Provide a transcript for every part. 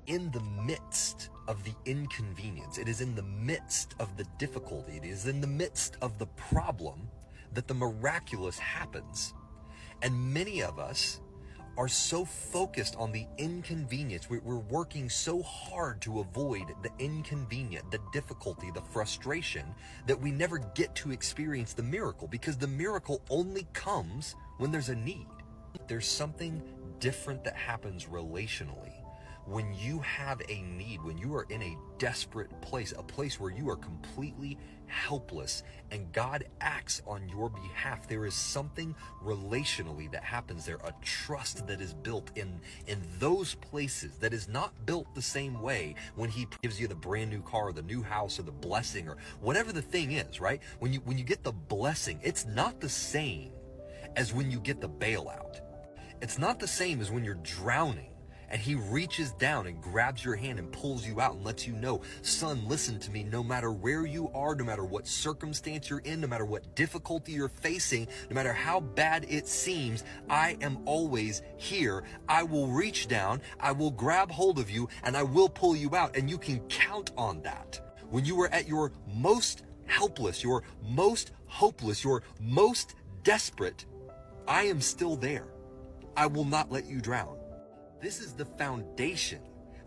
in the midst of the inconvenience, it is in the midst of the difficulty, it is in the midst of the problem that the miraculous happens. And many of us are so focused on the inconvenience. We're working so hard to avoid the inconvenient, the difficulty, the frustration, that we never get to experience the miracle, because the miracle only comes when there's a need. There's something different that happens relationally when you have a need, when you are in a desperate place, a place where you are completely helpless and God acts on your behalf. There is something relationally that happens there, a trust that is built in those places that is not built the same way when he gives you the brand new car or the new house or the blessing or whatever the thing is, right? When you get the blessing, it's not the same as when you get the bailout. It's not the same as when you're drowning and he reaches down and grabs your hand and pulls you out and lets you know, son, listen to me, no matter where you are, no matter what circumstance you're in, no matter what difficulty you're facing, no matter how bad it seems, I am always here. I will reach down, I will grab hold of you, and I will pull you out. And you can count on that. When you are at your most helpless, your most hopeless, your most desperate, I am still there. I will not let you drown. This is the foundation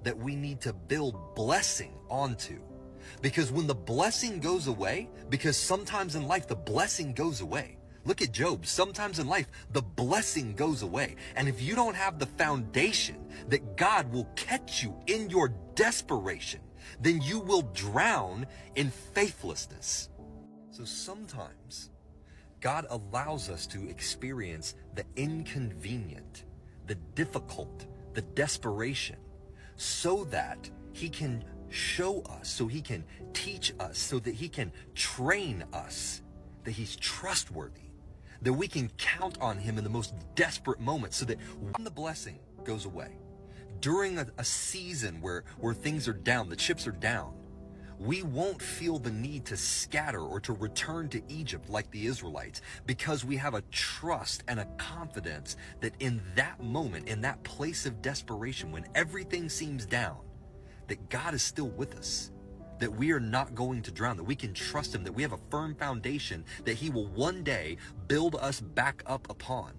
that we need to build blessing onto. Because when the blessing goes away, because sometimes in life the blessing goes away. Look at Job. Sometimes in life the blessing goes away. And if you don't have the foundation that God will catch you in your desperation, then you will drown in faithlessness. So sometimes God allows us to experience the inconvenient, the difficult, the desperation, so that he can show us, so he can teach us, so that he can train us, that he's trustworthy, that we can count on him in the most desperate moments, so that when the blessing goes away, during a season where things are down, the chips are down, we won't feel the need to scatter or to return to Egypt like the Israelites, because we have a trust and a confidence that in that moment, in that place of desperation, when everything seems down, that God is still with us, that we are not going to drown, that we can trust him, that we have a firm foundation that he will one day build us back up upon.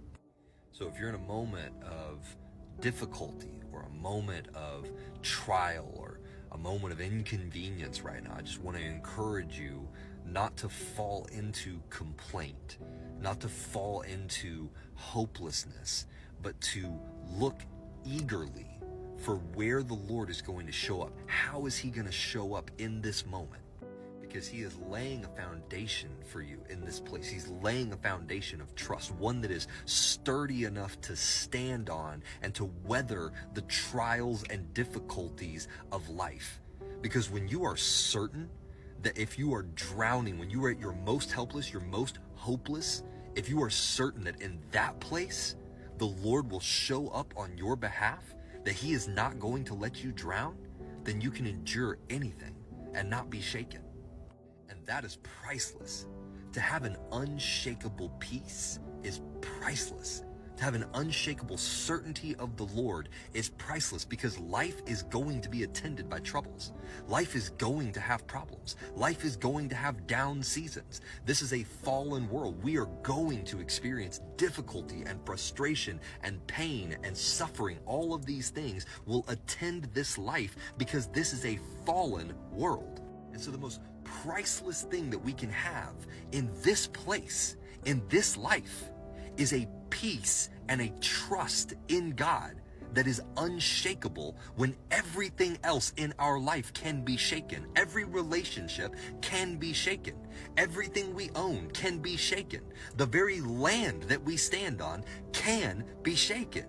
So if you're in a moment of difficulty or a moment of trial or a moment of inconvenience right now, I just want to encourage you not to fall into complaint, not to fall into hopelessness, but to look eagerly for where the Lord is going to show up. How is he going to show up in this moment? Because he is laying a foundation for you in this place. He's laying a foundation of trust, one that is sturdy enough to stand on and to weather the trials and difficulties of life. Because when you are certain that if you are drowning, when you are at your most helpless, your most hopeless, if you are certain that in that place, the Lord will show up on your behalf, that he is not going to let you drown, then you can endure anything and not be shaken. And that is priceless. To have an unshakable peace is priceless. To have an unshakable certainty of the Lord is priceless, because life is going to be attended by troubles. Life is going to have problems. Life is going to have down seasons. This is a fallen world. We are going to experience difficulty and frustration and pain and suffering. All of these things will attend this life, because this is a fallen world. And so the most priceless thing that we can have in this place, in this life, is a peace and a trust in God that is unshakable when everything else in our life can be shaken. Every relationship can be shaken. Everything we own can be shaken. The very land that we stand on can be shaken.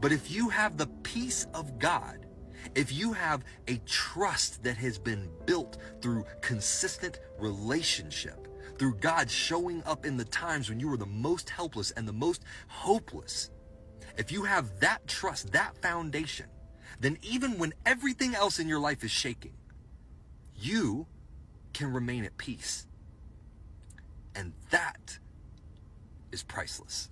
But if you have the peace of God, if you have a trust that has been built through consistent relationship, through God showing up in the times when you were the most helpless and the most hopeless, if you have that trust, that foundation, then even when everything else in your life is shaking, you can remain at peace. And that is priceless.